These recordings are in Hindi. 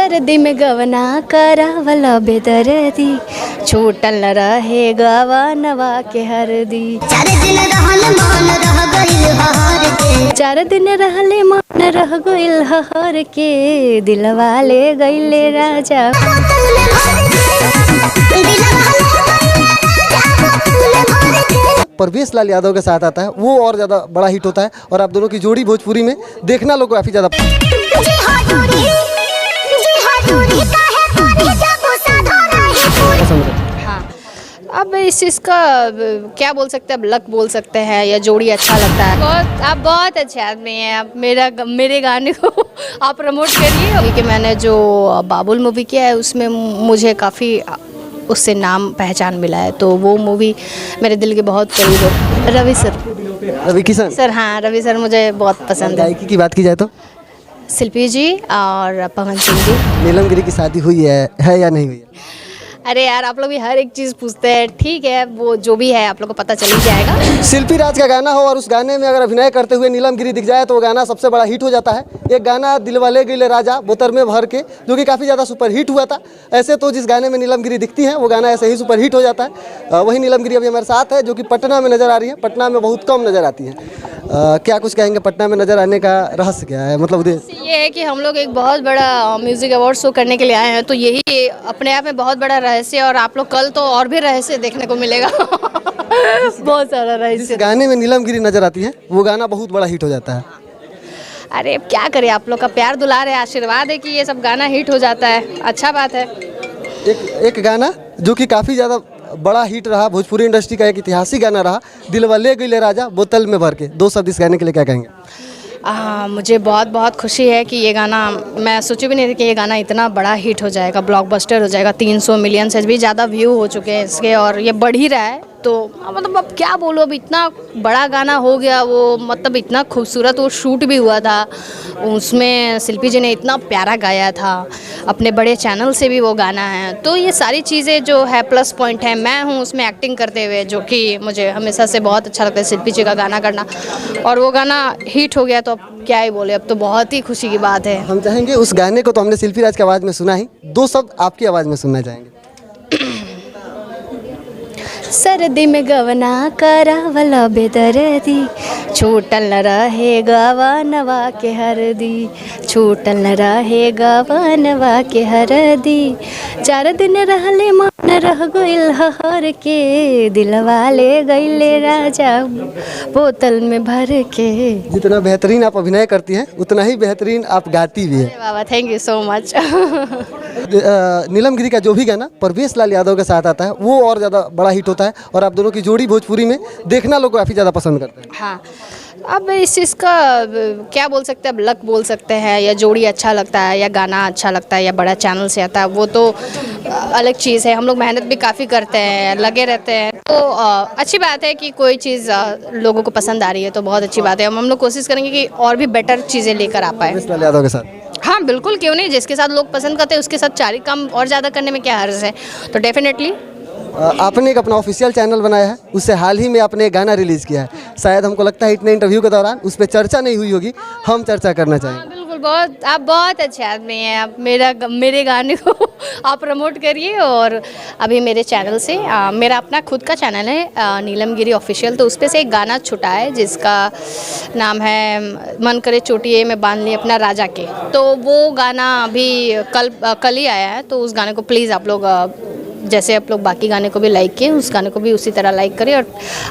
सर्दी में गवना करावला बेदर्दी, छूटल न रहे गवा नवा के हरदी। 4 दिन रहल मान रह गइल हर के, 4 दिन रहले मन रह गइल हर के, दिलवा ले गइले राजा बोतल में भर के, दिलवा ले गइल राजा बोतल में भर के। परवेश लाल यादव के साथ आता है वो और ज़्यादा बड़ा हिट होता है और आप दोनों की जोड़ी भोजपुरी में देखना लोग काफ़ी ज़्यादा जी हाँ दूरी काहे कोरी जब साधा नहीं पूरी। पसंद है। हाँ, अब इस चीज़ का क्या बोल सकते हैं, अब लक बोल सकते हैं या जोड़ी अच्छा लगता है। आप बहुत अच्छे आदमी हैं, आप मेरे गाने को आप प्रमोट करिए। क्योंकि मैंने जो बाबुल मूवी किया है उसमें मुझे काफ़ी उससे नाम पहचान मिला है, तो वो मूवी मेरे दिल के बहुत करीब है। रवि सर, रवि किशन सर हाँ, रवि सर मुझे बहुत पसंद है। गायकी की बात की जाए तो शिल्पी जी और पवन सिंह जी। नीलम गिरी की शादी हुई है या नहीं हुई है? अरे यार, आप लोग भी हर एक चीज़ पूछते हैं। ठीक है, वो जो भी है आप लोग को पता चल ही जाएगा। शिल्पी राज का गाना हो और उस गाने में अगर अभिनय करते हुए नीलम गिरी दिख जाए तो वो गाना सबसे बड़ा हिट हो जाता है। एक गाना दिलवाले गिले राजा बोतल में भर के, जो कि काफ़ी ज़्यादा सुपर हिट हुआ था। ऐसे तो जिस गाने में नीलम गिरी दिखती हैं वो गाना ऐसे ही सुपर हिट हो जाता है। वही नीलम गिरी अभी हमारे साथ है, जो कि पटना में नज़र आ रही है। पटना में बहुत कम नज़र आती है। क्या कुछ कहेंगे, पटना में नज़र आने का रहस्य क्या है, मतलब उद्देश्य? ये है कि हम लोग एक बहुत बड़ा म्यूज़िक अवार्ड शो करने के लिए आए हैं, तो यही अपने आप में बहुत बड़ा रहस्य है। और आप लोग कल तो और भी रहस्य देखने को मिलेगा। बहुत सारा जिस रहस्य। गाने में नीलम गिरी नज़र आती है वो गाना बहुत बड़ा हिट हो जाता है। अरे अब क्या करें, आप लोग का प्यार दुलार है, आशीर्वाद है कि ये सब गाना हिट हो जाता है। अच्छा बात है। एक गाना जो कि काफ़ी ज़्यादा बड़ा हिट रहा, भोजपुरी इंडस्ट्री का एक ऐतिहासिक गाना रहा, दिलवाले गिले राजा बोतल में भर के। 2 शब्द इस गाने के लिए क्या कहेंगे? मुझे बहुत बहुत खुशी है कि ये गाना, मैं सोची भी नहीं थी कि ये गाना इतना बड़ा हिट हो जाएगा, ब्लॉकबस्टर हो जाएगा। 300 मिलियन से भी ज़्यादा व्यू हो चुके हैं इसके और ये बढ़ ही रहा है। तो मतलब अब क्या बोलूँ, अब इतना बड़ा गाना हो गया वो, मतलब इतना खूबसूरत वो शूट भी हुआ था। उसमें शिल्पी जी ने इतना प्यारा गाया था, अपने बड़े चैनल से भी वो गाना है। तो ये सारी चीज़ें जो है प्लस पॉइंट है। मैं हूँ उसमें एक्टिंग करते हुए, जो कि मुझे हमेशा से बहुत अच्छा लगता है शिल्पी जी का गाना करना, और वो गाना हिट हो गया। तो अब क्या ही बोले, अब तो बहुत ही खुशी की बात है। हम चाहेंगे उस गाने को तो हमने शिल्पी राज की आवाज़ में सुना ही, 2 शब्द आपकी आवाज़ में सुनना चाहेंगे। सर्दी में गवना करावला बेदर्दी, छूटल न रहे गवा नवा के हरदी, छूटल न रहे गवा नवा के हरदी। 4 दिन रहले मन रह गइल हर के, दिलवा ले गइले राजा बोतल में भर के। जितना बेहतरीन आप अभिनय करती हैं उतना ही बेहतरीन आप गाती भी हैं। बाबा थैंक यू सो मच। नीलम गिरी का जो भी गाना परवेश लाल यादव के साथ आता है वो और ज़्यादा बड़ा हिट होता है और आप दोनों की जोड़ी भोजपुरी में देखना लोग काफ़ी ज़्यादा पसंद करते हैं। हाँ, अब इस चीज़ का क्या बोल सकते हैं, अब लक बोल सकते हैं या जोड़ी अच्छा लगता है या गाना अच्छा लगता है या बड़ा चैनल से आता है, वो तो अलग चीज़ है। हम लोग मेहनत भी काफ़ी करते हैं, लगे रहते हैं। तो अच्छी बात है कि कोई चीज़ लोगों को पसंद आ रही है, तो बहुत अच्छी बात है। हम लोग कोशिश करेंगे कि और भी बेटर चीज़ें लेकर आ पाए। परवेश लाल यादव के साथ हाँ बिल्कुल, क्यों नहीं। जिसके साथ लोग पसंद करते हैं उसके साथ 4 ही काम और ज़्यादा करने में क्या हर्ज है। तो डेफिनेटली आपने एक अपना ऑफिशियल चैनल बनाया है, उससे हाल ही में आपने एक गाना रिलीज़ किया है। शायद हमको लगता है इतने इंटरव्यू के दौरान उस पर चर्चा नहीं हुई होगी, हम चर्चा करना चाहेंगे। बिल्कुल, बहुत आप बहुत अच्छे आदमी हैं। आप मेरे गाने को आप प्रमोट करिए। और अभी मेरे चैनल से मेरा अपना खुद का चैनल है नीलम गिरी ऑफिशियल, तो उस पर से एक गाना छुटा है जिसका नाम है मन करे चोटिए में बांध ली अपना राजा के। तो वो गाना अभी कल ही आया है, तो उस गाने को प्लीज़ आप लोग जैसे आप लोग बाकी गाने को भी लाइक किए, उस गाने को भी उसी तरह लाइक करें और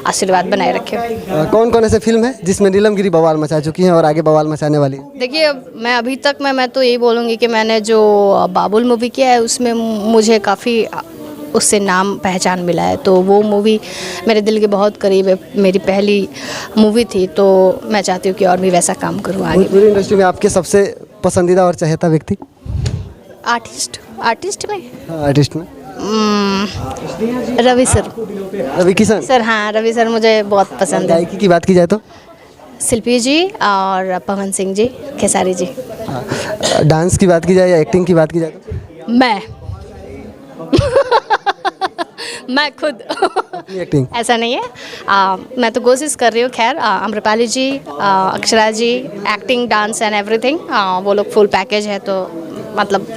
आशीर्वाद बनाए रखें। कौन कौन ऐसे फिल्म है जिसमें नीलम गिरी बवाल मचा चुकी हैं और आगे बवाल मचाने वाली है? देखिए, मैं अभी तक मैं तो यही बोलूँगी कि मैंने जो बाबुल मूवी किया है उसमें मुझे काफ़ी उससे नाम पहचान मिला है। तो वो मूवी मेरे दिल के बहुत करीब है, मेरी पहली मूवी थी। तो मैं चाहती हूँ कि और भी वैसा काम करूँ आगे। पूरी इंडस्ट्री में आपके सबसे पसंदीदा और चहेता व्यक्ति? आर्टिस्ट में आर्टिस्ट में रवि सर। रवि किशन सर हाँ, रवि सर मुझे बहुत पसंद है। गायकी की बात की जाए तो शिल्पी जी और पवन सिंह जी, खेसारी जी। डांस की बात की जाए या एक्टिंग की बात की जाए तो मैं खुद एक्टिंग ऐसा नहीं है। मैं तो कोशिश कर रही हूँ। खैर अम्रपाली जी, अक्षरा जी, एक्टिंग, डांस एंड एवरीथिंग, वो लोग फुल पैकेज है। तो मतलब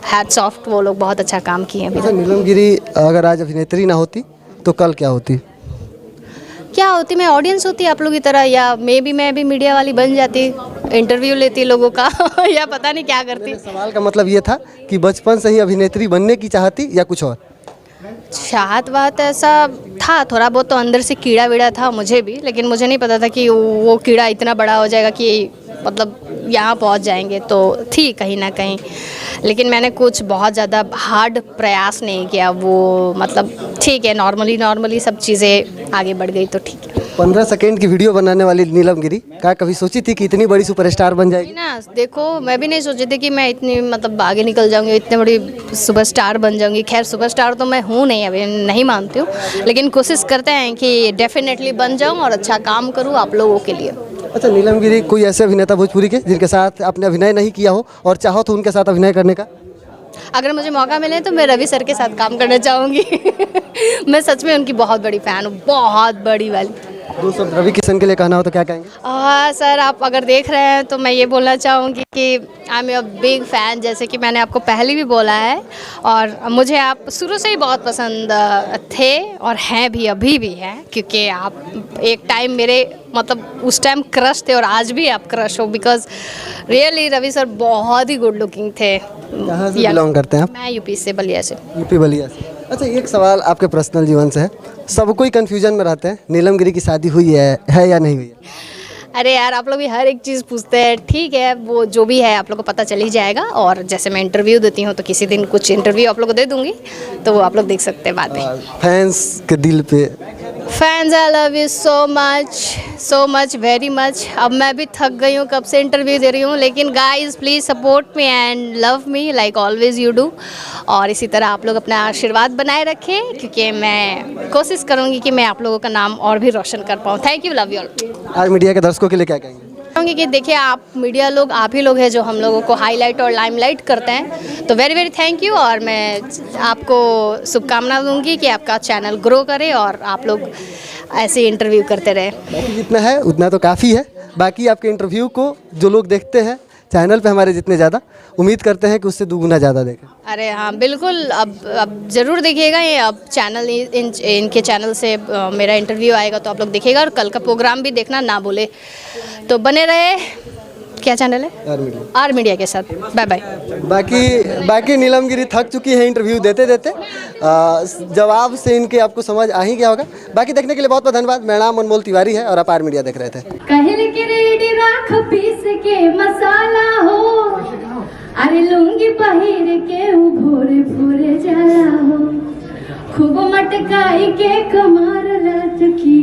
हैट्स ऑफ, वो लोग बहुत अच्छा काम किए हैं अभी अच्छा, तक। नीलम गिरी अगर आज अभिनेत्री ना होती तो कल क्या होती? क्या होती, मैं ऑडियंस होती आप लोगों की तरह, या मैं भी मीडिया वाली बन जाती, इंटरव्यू लेती लोगों का या पता नहीं क्या करती। सवाल का मतलब ये था कि बचपन से ही अभिनेत्री बनने की चाहती या कुछ और? चाहत बात ऐसा था, थोड़ा बहुत तो अंदर से कीड़ा वीड़ा था मुझे भी, लेकिन मुझे नहीं पता था कि वो कीड़ा इतना बड़ा हो जाएगा कि मतलब यहाँ पहुँच जाएंगे, तो थी कहीं ना कहीं, लेकिन मैंने कुछ बहुत ज़्यादा हार्ड प्रयास नहीं किया। वो मतलब ठीक है, नॉर्मली सब चीज़ें आगे बढ़ गई तो ठीक है। 15 सेकेंड की वीडियो बनाने वाली नीलम गिरी क्या कभी सोची थी कि इतनी बड़ी सुपरस्टार बन जाएगी? ना देखो, मैं भी नहीं सोची थी कि मैं इतनी मतलब आगे निकल जाऊंगी, इतनी बड़ी सुपरस्टार बन जाऊंगी। खैर सुपरस्टार तो मैं हूँ नहीं, अभी नहीं मानती हूँ, लेकिन कोशिश करते हैं कि डेफिनेटली बन जाऊँ और अच्छा काम करूँ आप लोगों के लिए। अच्छा, नीलम गिरी कोई ऐसे अभिनेता भोजपुरी के जिनके साथ आपने अभिनय नहीं किया हो और चाहो तो उनके साथ अभिनय करने का? अगर मुझे मौका मिले तो मैं रवि सर के साथ काम करना चाहूँगी मैं सच में उनकी बहुत बड़ी फ़ैन हूँ, बहुत बड़ी वाली। दो शब्द रवि किशन के लिए कहना हो तो क्या कहेंगे? हाँ सर, आप अगर देख रहे हैं तो मैं ये बोलना चाहूँगी कि I am your big fan, जैसे कि मैंने आपको पहले भी बोला है, और मुझे आप शुरू से ही बहुत पसंद थे और हैं भी, अभी भी हैं, क्योंकि आप एक टाइम मेरे मतलब उस टाइम क्रश थे और आज भी आप क्रश हो, बिकॉज रियली रवि सर बहुत ही गुड लुकिंग थे। कहाँ से बिलोंग करते हैं आप? मैं यूपी से, बलिया से। यूपी बलिया से। अच्छा, एक सवाल आपके पर्सनल जीवन से है, सब कोई कंफ्यूजन में रहते हैं, नीलम गिरी की शादी हुई है या नहीं हुई है? अरे यार, आप लोग भी हर एक चीज़ पूछते हैं, ठीक है, वो जो भी है आप लोग को पता चल ही जाएगा, और जैसे मैं इंटरव्यू देती हूँ तो किसी दिन कुछ इंटरव्यू आप लोग को दे दूँगी, तो वो आप लोग देख सकते हैं बातें। फैंस के दिल पे? Fans, I love you so much very much. अब मैं भी थक गई हूँ, कब से इंटरव्यू दे रही हूँ, लेकिन guys please support me and love me like always you do, और इसी तरह आप लोग अपना आशीर्वाद बनाए रखें, क्योंकि मैं कोशिश करूँगी कि मैं आप लोगों का नाम और भी रोशन कर पाऊँ। Thank you, love you all. आज मीडिया के दर्शकों के लिए क्या कहेंगे? चाहूँगी कि देखिए, आप मीडिया लोग, आप ही लोग हैं जो हम लोगों को हाईलाइट और लाइमलाइट करते हैं, तो वेरी वेरी थैंक यू, और मैं आपको शुभकामना दूंगी कि आपका चैनल ग्रो करे और आप लोग ऐसे इंटरव्यू करते रहे। बाकी जितना है उतना तो काफ़ी है, बाकी आपके इंटरव्यू को जो लोग देखते हैं चैनल पे हमारे जितने ज़्यादा, उम्मीद करते हैं कि उससे दुगुना ज़्यादा देखें। अरे हाँ बिल्कुल, अब ज़रूर देखिएगा ये, अब चैनल इनके चैनल से मेरा इंटरव्यू आएगा तो आप लोग देखिएगा, और कल का प्रोग्राम भी देखना ना बोले, तो बने रहे। क्या चैनल है? आर मीडिया के साथ। Bye bye. बाकी नीलम गिरी थक चुकी है इंटरव्यू देते देते, जवाब से इनके आपको समझ आ ही गया होगा। बाकी देखने के लिए बहुत बहुत धन्यवाद। मेरा नाम अनमोल तिवारी है और आप आर मीडिया देख रहे थे। कहल के रेडी राख पीस के मसाला हो, अरे लुंगी पहिर के उ भोरे भोरे जाला हो, खूब मटकाई के कमर लटकी,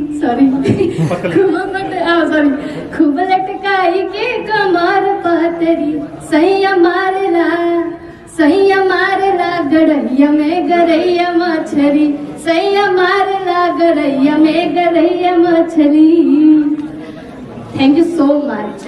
खूब लटकाई के कमर पतरी, सैया मारला गड़ैया में गरैया मछली, सैया मारला गड़ैया में गरैया मछली। Thank you so much.